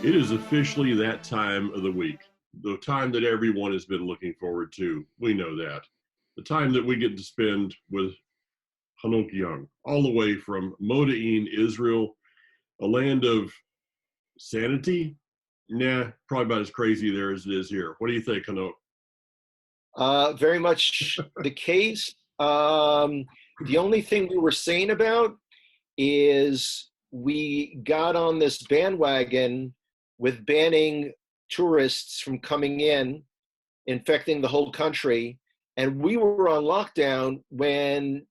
It is officially that time of the week, the time that everyone has been looking forward to. We know that. The time that we get to spend with Hanok Young, all the way from Modain, Israel, a land of sanity. Nah, probably about as crazy there as it is here. What do you think, Hanok? Very much the case. The only thing we were saying about is we got on this bandwagon with banning tourists from coming in, infecting the whole country. And we were on lockdown when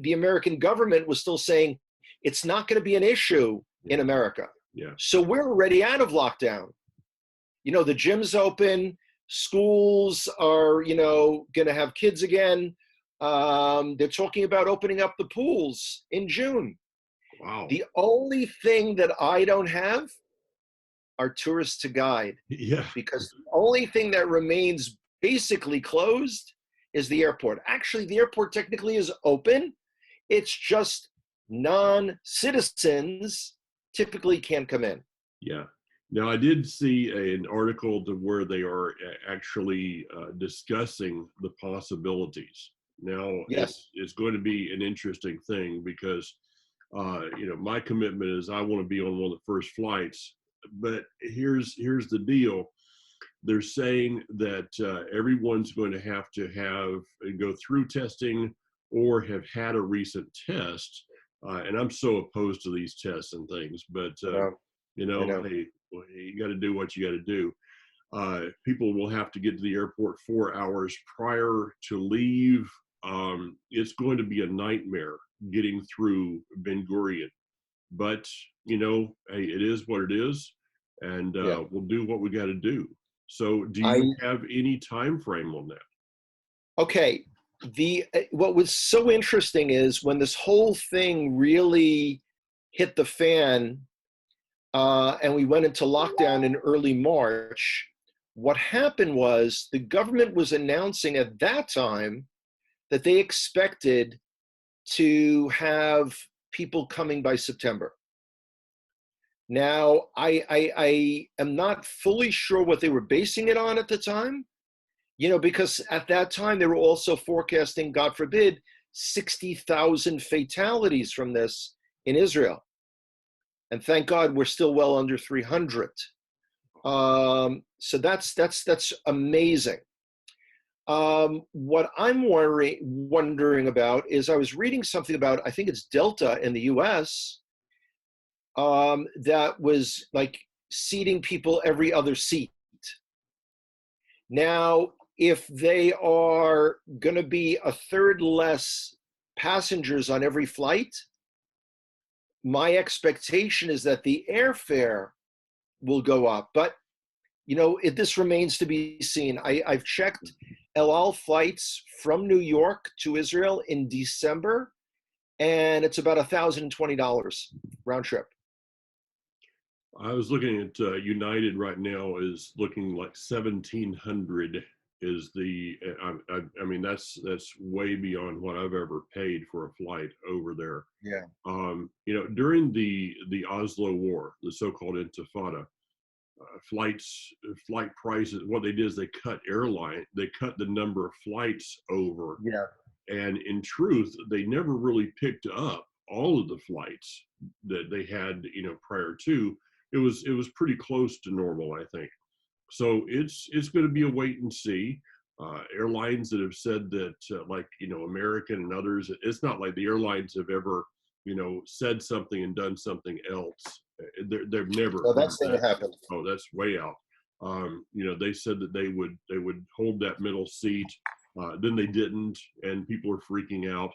the American government was still saying it's not going to be an issue in America. Yeah. So we're already out of lockdown. You know, the gym's open, schools are, going to have kids again. They're talking about opening up the pools in June. Wow. The only thing that I don't have are tourists to guide, Yeah. because the only thing that remains basically closed is the airport. Actually, the airport technically is open. It's just non-citizens typically can't come in. Yeah. Now, I did see an article to where they are actually discussing the possibilities. Now, Yes. it's going to be an interesting thing because, my commitment is I want to be on one of the first flights. But here's the deal. They're saying that everyone's going to have go through testing or have had a recent test. And I'm so opposed to these tests and things, but I know. hey, you got to do what you got to do. People will have to get to the airport 4 hours prior to leave. It's going to be a nightmare getting through Ben Gurion, but hey, it is what it is, and Yeah. we'll do what we got to do. So, do I you have any time frame on that? Okay. The What was so interesting is when this whole thing really hit the fan, and we went into lockdown in early March. What happened was the government was announcing at that time that they expected to have people coming by September. Now, I am not fully sure what they were basing it on at the time, because at that time they were also forecasting, God forbid, 60,000 fatalities from this in Israel. And thank God we're still well under 300. So that's amazing. What I'm wondering about is I was reading something about, I think it's Delta in the US, that was like seating people every other seat. Now, if they are going to be a third less passengers on every flight, my expectation is that the airfare will go up. But, this remains to be seen. I've checked El Al flights from New York to Israel in December, and it's about $1,020 round trip. I was looking at United right now is looking like 1,700 is the. I mean that's way beyond what I've ever paid for a flight over there. Yeah. During the Oslo War, the so-called Intifada, flight prices. What they did is they cut the number of flights over, Yeah. and in truth, they never really picked up all of the flights that they had, prior to. It was pretty close to normal, I think. So it's going to be a wait and see. Airlines that have said that, like American and others, it's not like the airlines have ever, said something and done something else. They've never So heard that's going to that. happen. Oh, that's way out. They said that they would hold that middle seat. Then they didn't, and people are freaking out.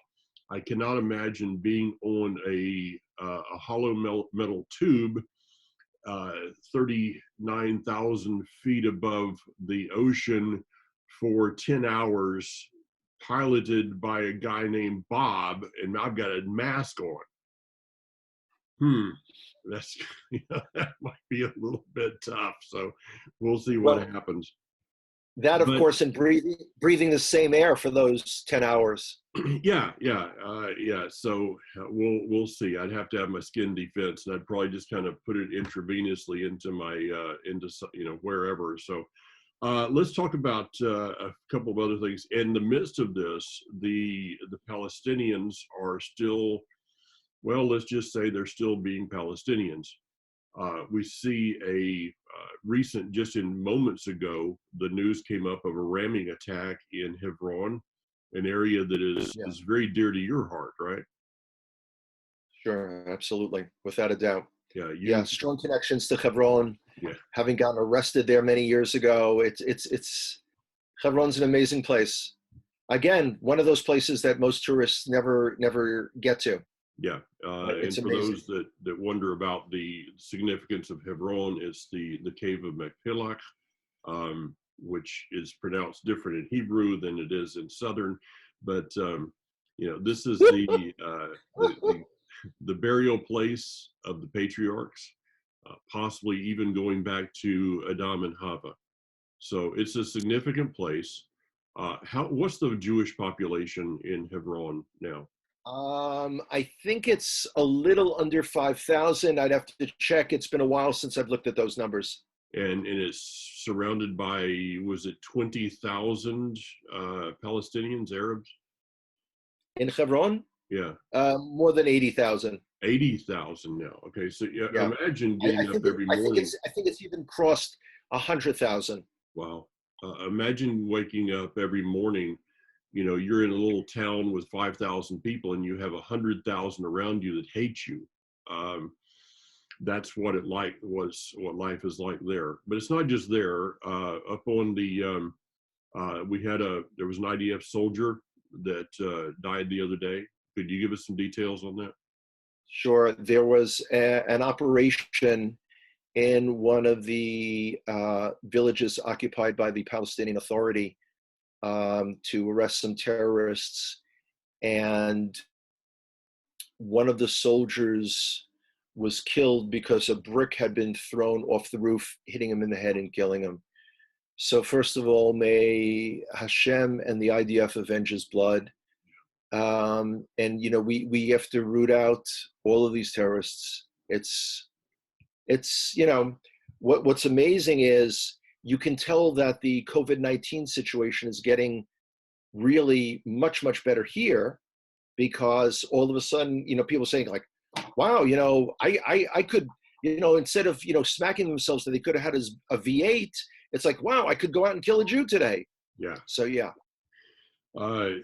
I cannot imagine being on a hollow metal tube, 39,000 feet above the ocean for 10 hours, piloted by a guy named Bob, and I've got a mask on. That's that might be a little bit tough. So we'll see what Well, happens. That, of But course, and breathing the same air for those 10 hours. yeah. So we'll see. I'd have to have my skin defense, and I'd probably just kind of put it intravenously into my wherever. So let's talk about a couple of other things. In the midst of this, the Palestinians are still, well, let's just say they're still being Palestinians. We see a recent, just in moments ago, the news came up of a ramming attack in Hebron, an area that Yeah, is very dear to your heart, right? sure, absolutely, without a doubt. Yeah, Yeah, you, strong connections to Hebron. yeah, Having gotten arrested there many years ago, it's Hebron's an amazing place. Again, one of those places that most tourists never get to. yeah. It's And for amazing. those that wonder about the significance of Hebron, it's the cave of Machpelah, which is pronounced different in Hebrew than it is in Southern. But this is the burial place of the patriarchs, possibly even going back to Adam and Hava. So it's a significant place. What's the Jewish population in Hebron now? I think it's a little under 5,000. I'd have to check. It's been a while since I've looked at those numbers. And it's surrounded by, was it 20,000 Palestinians, Arabs? In Hebron, Yeah, more than 80,000. 80,000 now. Okay, so yeah, Yeah, imagine I getting up think every morning. I think it's even crossed 100,000. Wow. Imagine waking up every morning. You're in a little town with 5,000 people and you have 100,000 around you that hate you. Um, that's what life is like there. But it's not just there. Up on there was an IDF soldier that died the other day. Could you give us some details on that? Sure, there was an operation in one of the villages occupied by the Palestinian Authority to arrest some terrorists, and one of the soldiers was killed because a brick had been thrown off the roof, hitting him in the head and killing him. So first of all, may Hashem and the IDF avenge his blood. And we have to root out all of these terrorists. It's what's amazing is you can tell that the COVID-19 situation is getting really much better here, because all of a sudden, people saying like, wow, I could, instead of, smacking themselves that they could have had a V8, it's like, wow, I could go out and kill a Jew today. Yeah. So yeah. I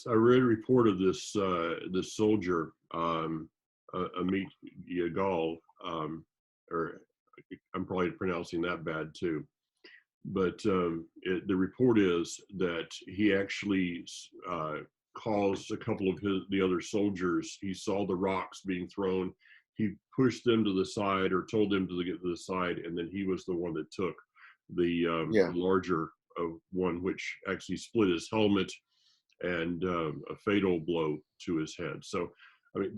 read a report of this soldier, Amit Yagal, or I'm probably pronouncing that bad too. But the report is that he actually caused a couple of the other soldiers. He saw the rocks being thrown. He pushed them to the side or told them to get to the side, and then he was the one that took Yeah. the larger one, which actually split his helmet and a fatal blow to his head. So, I mean,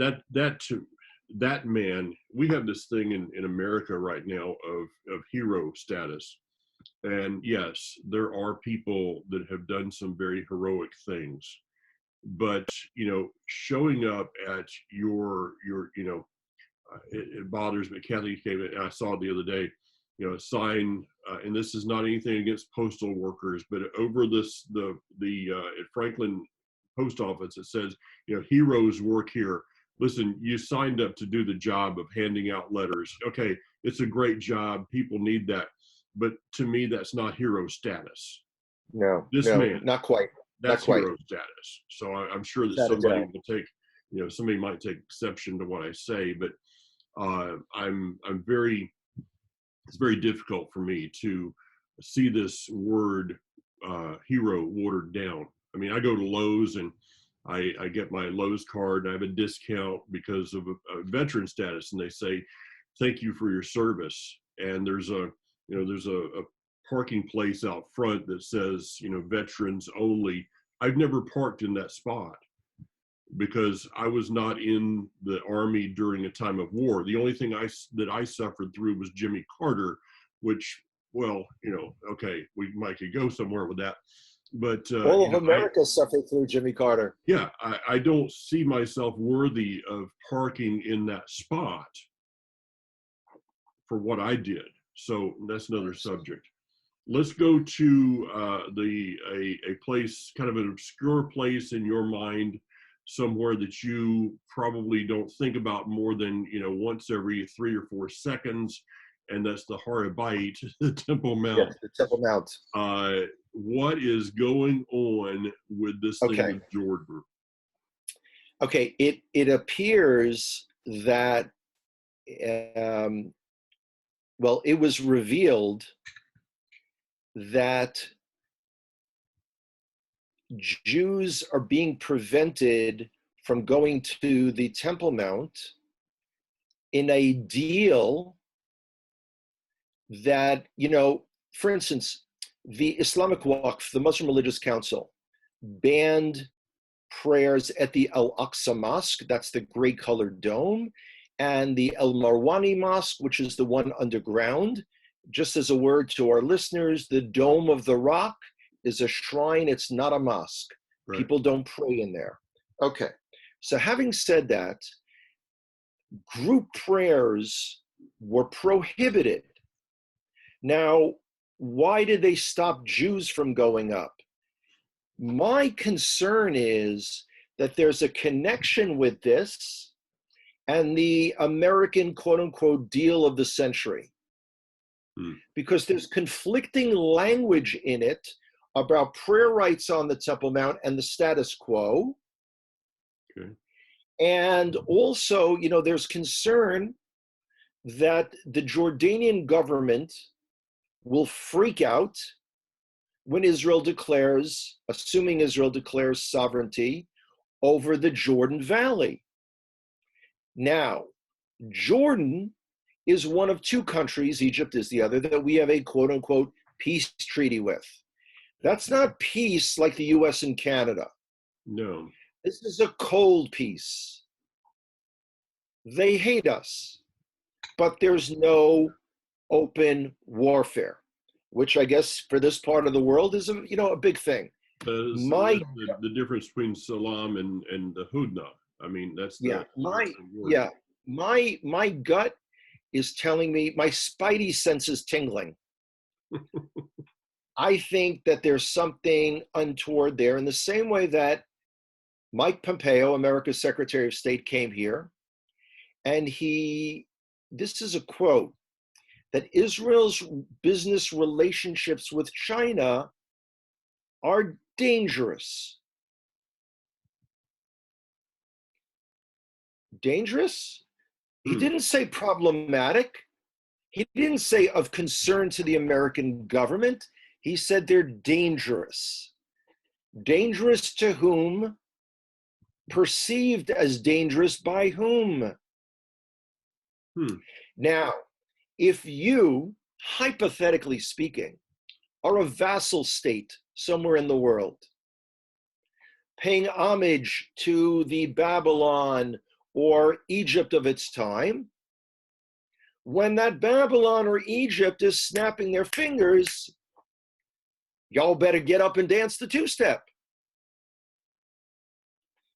that man, we have this thing in America right now of hero status. And yes, there are people that have done some very heroic things, but showing up at it bothers me. Kathy came in, and I saw it the other day, a sign, and this is not anything against postal workers, but over at Franklin post office, it says, heroes work here. Listen, you signed up to do the job of handing out letters. Okay, it's a great job. People need that. But to me, that's not hero status. No, This no, man, not quite. Not that's quite. hero status. So I'm sure that Without a doubt. somebody might take exception to what I say, but I'm very, it's very difficult for me to see this word hero watered down. I mean, I go to Lowe's and I get my Lowe's card. I have a discount because of a veteran status, and they say, "Thank you for your service." And there's a parking place out front that says, veterans only. I've never parked in that spot because I was not in the Army during a time of war. The only thing that I suffered through was Jimmy Carter, which well, okay, we might could go somewhere with that, but All of America suffered through Jimmy Carter. yeah, I don't see myself worthy of parking in that spot for what I did. So that's another subject. Let's go to a place, kind of an obscure place in your mind, somewhere that you probably don't think about more than once every 3 or 4 seconds, and that's the Harabite, the Temple Mount. Yes, the Temple Mount. What is going on with this thing with Jordan? Okay, it appears that well, it was revealed that Jews are being prevented from going to the Temple Mount in a deal that, for instance, the Islamic Waqf, the Muslim Religious Council, banned prayers at the Al-Aqsa Mosque, that's the gray colored dome, and the El Marwani Mosque, which is the one underground. Just as a word to our listeners, the Dome of the Rock is a shrine, it's not a mosque. Right. People don't pray in there. Okay, so having said that, group prayers were prohibited. Now, why did they stop Jews from going up? My concern is that there's a connection with this and the American quote unquote deal of the century. Because there's conflicting language in it about prayer rights on the Temple Mount and the status quo. Okay. And also, there's concern that the Jordanian government will freak out when Israel declares, assuming Israel declares sovereignty over the Jordan Valley. Now, Jordan is one of two countries, Egypt is the other, that we have a quote-unquote peace treaty with. That's not peace like the US and Canada. No. This is a cold peace. They hate us, but there's no open warfare, which I guess for this part of the world is a big thing. The difference between salam and the hudna. I mean, that's the word. My gut is telling me, my spidey sense is tingling. I think that there's something untoward there, in the same way that Mike Pompeo, America's Secretary of State, came here, and this is a quote, that Israel's business relationships with China are dangerous. Dangerous? He didn't say problematic. He didn't say of concern to the American government. He said they're dangerous. Dangerous to whom? Perceived as dangerous by whom? Now, if you, hypothetically speaking, are a vassal state somewhere in the world, paying homage to the Babylon or Egypt of its time, when that Babylon or Egypt is snapping their fingers, y'all better get up and dance the two-step.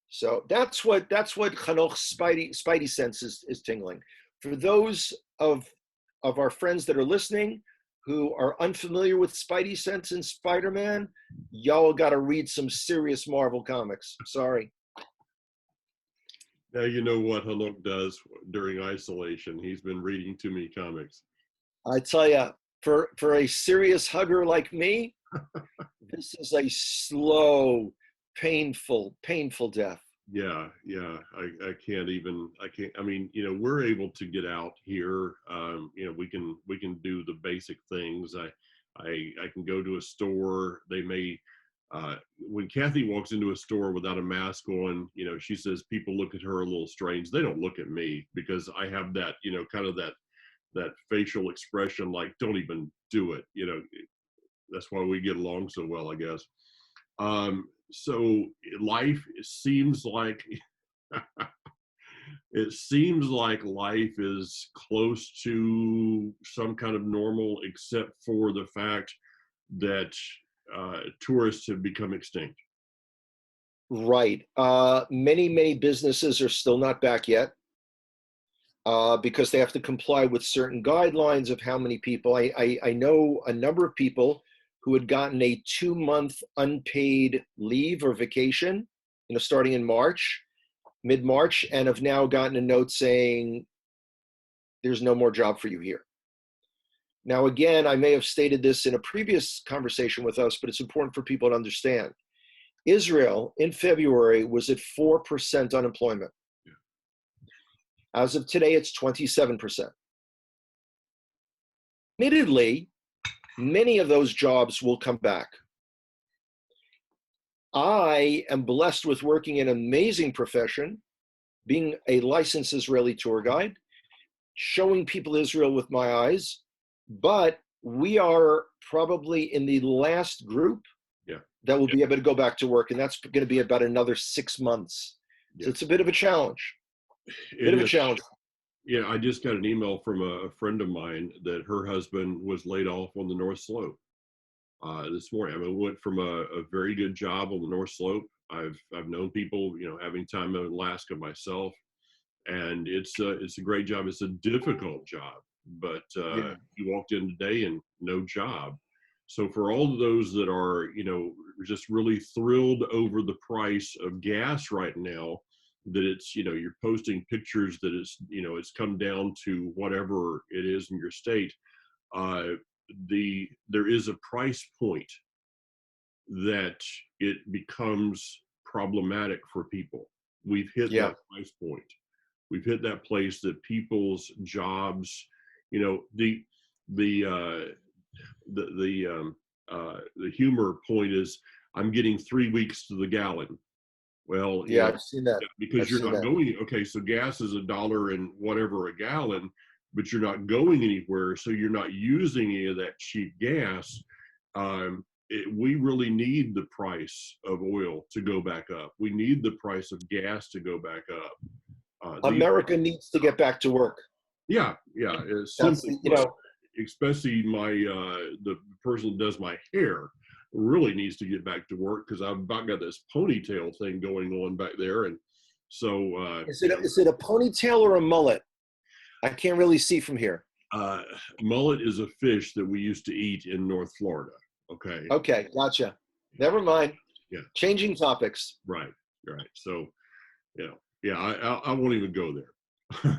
So that's what Chanoch's spidey sense is tingling. For those of our friends that are listening who are unfamiliar with spidey sense and Spider-Man, y'all got to read some serious Marvel comics. Sorry. Now you know what Hanoch does during isolation. He's been reading too many comics. I tell you, for a serious hugger like me, this is a slow, painful death. Yeah. I can't. I mean, we're able to get out here. We can do the basic things. I can go to a store. They may, when Kathy walks into a store without a mask on, she says people look at her a little strange. They don't look at me because I have that, kind of that facial expression, like, don't even do it. That's why we get along so well, I guess. So life seems like it seems like life is close to some kind of normal, except for the fact that tourists have become extinct. Right. Many businesses are still not back yet because they have to comply with certain guidelines of how many people. I know a number of people who had gotten a 2-month unpaid leave or vacation, starting in March, mid-March, and have now gotten a note saying there's no more job for you here. Now, again, I may have stated this in a previous conversation with us, but it's important for people to understand. Israel in February was at 4% unemployment. As of today, it's 27%. Admittedly, many of those jobs will come back. I am blessed with working in an amazing profession, being a licensed Israeli tour guide, showing people Israel with my eyes, but we are probably in the last group that will be able to go back to work, and that's going to be about another 6 months. So it's a bit of a challenge. Yeah, I just got an email from a friend of mine that her husband was laid off on the North Slope this morning. I mean, went from a very good job on the North Slope. I've known people, having time in Alaska myself, and it's a great job. It's a difficult job, but he walked in today and no job. So for all of those that are, just really thrilled over the price of gas right now, that it's, you're posting pictures that it's come down to whatever it is in your state. There is a price point that it becomes problematic for people. We've hit that price point. We've hit that place that people's jobs, the humor point is, I'm getting 3 weeks to the gallon. Well, I've seen that. Because you're not going. Okay, so gas is $1 and whatever a gallon, but you're not going anywhere, so you're not using any of that cheap gas. We really need the price of oil to go back up. We need the price of gas to go back up. America needs to get back to work. Yeah. Simply, especially the person that does my hair really needs to get back to work, because I've about got this ponytail thing going on back there, and so is it a ponytail or a mullet? I can't really see from here. Mullet is a fish that we used to eat in North Florida. Okay, gotcha. Never mind. Yeah, changing topics. Right. So I won't even go there.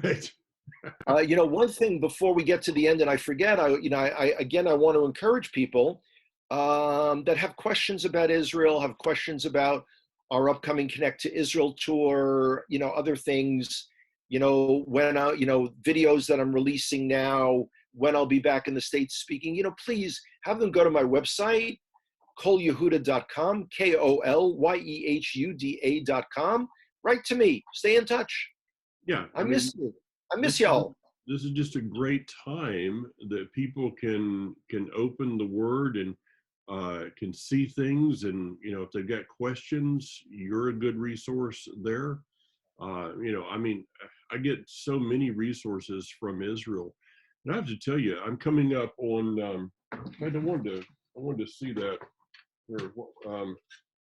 Right. One thing before we get to the end, and I forget, I want to encourage people that have questions about Israel, have questions about our upcoming Connect to Israel tour, other things, when videos that I'm releasing now, when I'll be back in the States speaking, please have them go to my website, kolyehuda.com, KOLYEHUDA.com. Write to me. Stay in touch. Yeah. I miss you. I miss y'all. This is just a great time that people can open the Word and can see things, and if they've got questions, you're a good resource there. I get so many resources from Israel, and I have to tell you, I'm coming up on. I wanted to see that. I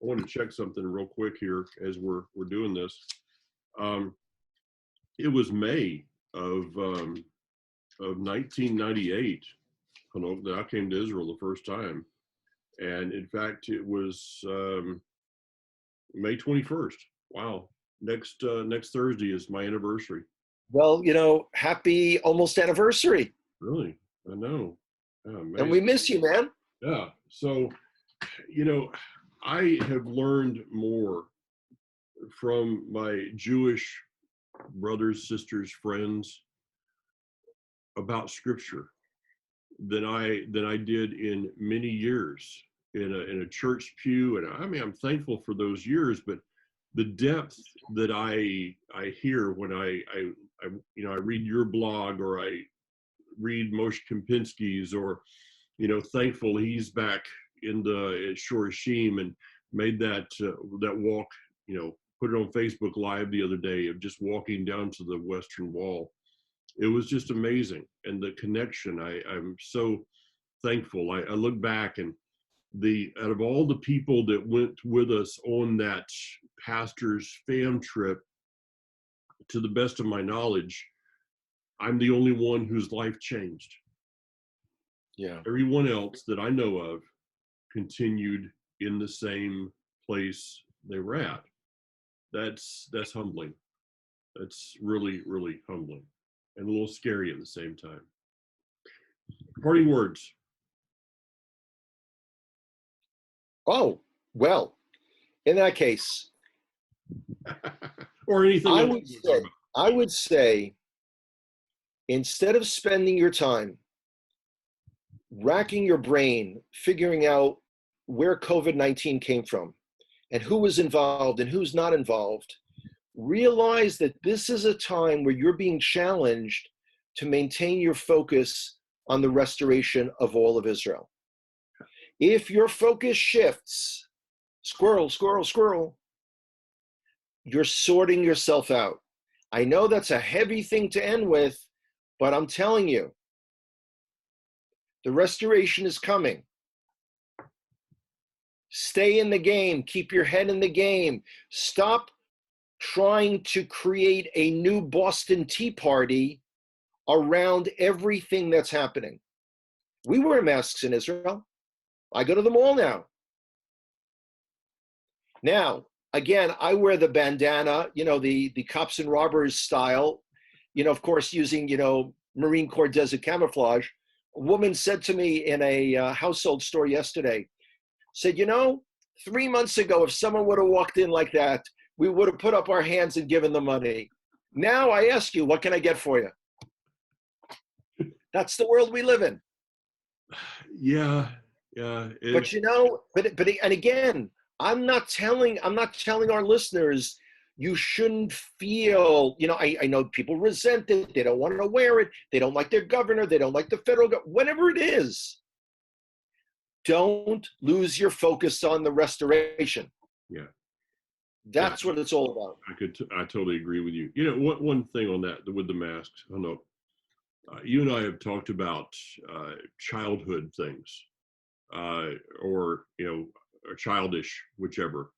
want to check something real quick here as we're doing this. It was May of 1998 that I came to Israel the first time. And in fact, it was May 21st. Wow. Next Thursday is my anniversary. Well, happy almost anniversary. Really? I know. Oh, and we miss you, man. Yeah. So, I have learned more from my Jewish brothers, sisters, friends about Scripture than I did in many years in a church pew. And I'm thankful for those years, but the depth that I hear when I read your blog, or I read Moshe Kempinski's, or thankful he's back at Shorashim and made that walk, put it on Facebook Live the other day of just walking down to the Western Wall. It was just amazing. And the connection, I'm so thankful. I look back and out of all the people that went with us on that pastor's fam trip, to the best of my knowledge, I'm the only one whose life changed. Yeah. Everyone else that I know of continued in the same place they were at. That's humbling. That's really, really humbling and a little scary at the same time. Parting words. Oh, well, in that case, or anything else. I would say, instead of spending your time racking your brain, figuring out where COVID-19 came from and who was involved and who's not involved, realize that this is a time where you're being challenged to maintain your focus on the restoration of all of Israel. If your focus shifts, squirrel, squirrel, squirrel, you're sorting yourself out. I know that's a heavy thing to end with, but I'm telling you, the restoration is coming. Stay in the game. Keep your head in the game. Stop trying to create a new Boston Tea Party around everything that's happening. We wear masks in Israel. I go to the mall now. Now, again, I wear the bandana, the cops and robbers style, of course, using, Marine Corps desert camouflage. A woman said to me in a household store yesterday, said, 3 months ago, if someone would have walked in like that, we would have put up our hands and given them money. Now I ask you, what can I get for you? That's the world we live in. Yeah. But and again, I'm not telling our listeners you shouldn't feel, I know people resent it. They don't want to wear it. They don't like their governor. They don't like the federal government, whatever it is. Don't lose your focus on the restoration. Yeah. That's what it's all about. I totally agree with you. One thing on that with the masks, I know you and I have talked about childhood things, or childish, whichever.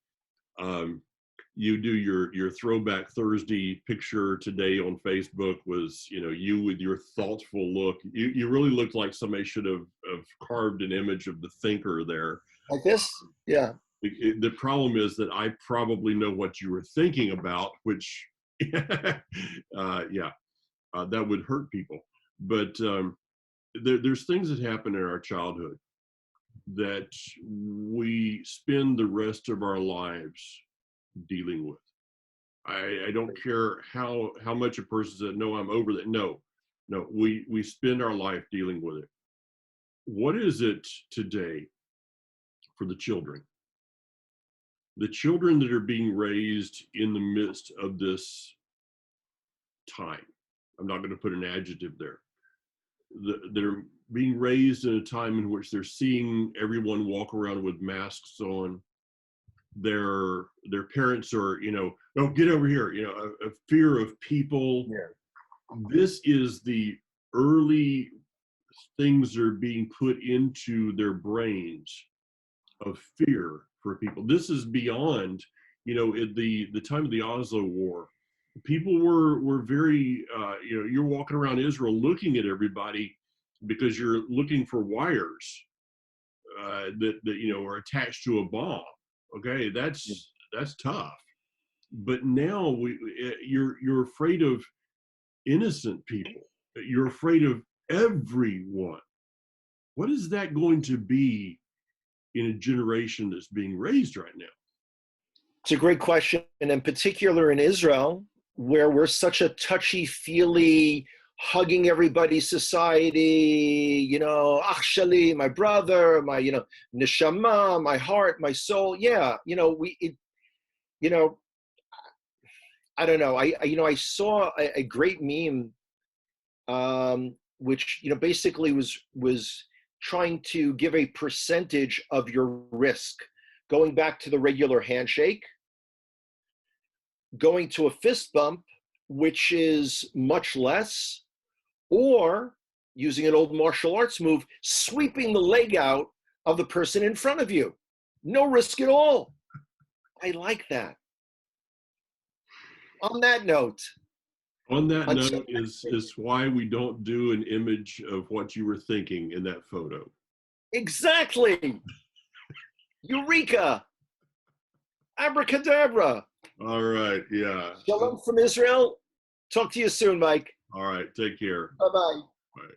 You do your throwback Thursday picture today on Facebook was, you with your thoughtful look. You really looked like somebody should have carved an image of the thinker there. Like this? Yeah. The problem is that I probably know what you were thinking about, which, that would hurt people. But there's things that happen in our childhood that we spend the rest of our lives dealing with. I don't care how much a person said, no, I'm over that. No, we spend our life dealing with it. What is it today for the children? The children that are being raised in the midst of this time, I'm not going to put an adjective there, that are being raised in a time in which they're seeing everyone walk around with masks on. Their parents are, oh, get over here, a fear of people. Yeah. This is the early things that are being put into their brains of fear for people. This is beyond, at the time of the Oslo War, people were very, you're walking around Israel looking at everybody because you're looking for wires that are attached to a bomb. Okay, that's tough. But now you're afraid of innocent people. You're afraid of everyone. What is that going to be in a generation that's being raised right now? It's a great question, and in particular in Israel, where we're such a touchy-feely, hugging everybody society, ach shali, my brother, my, neshama, my heart, my soul. Yeah, I don't know. I saw a great meme, which, basically was trying to give a percentage of your risk, going back to the regular handshake. going to a fist bump, which is much less, or using an old martial arts move, sweeping the leg out of the person in front of you. No risk at all. I like that. On that note, On that note is why we don't do an image of what you were thinking in that photo. exactly. Eureka. Abracadabra. All right. Yeah. Shalom from Israel. Talk to you soon, Mike. All right. Take care. Bye-bye. Bye.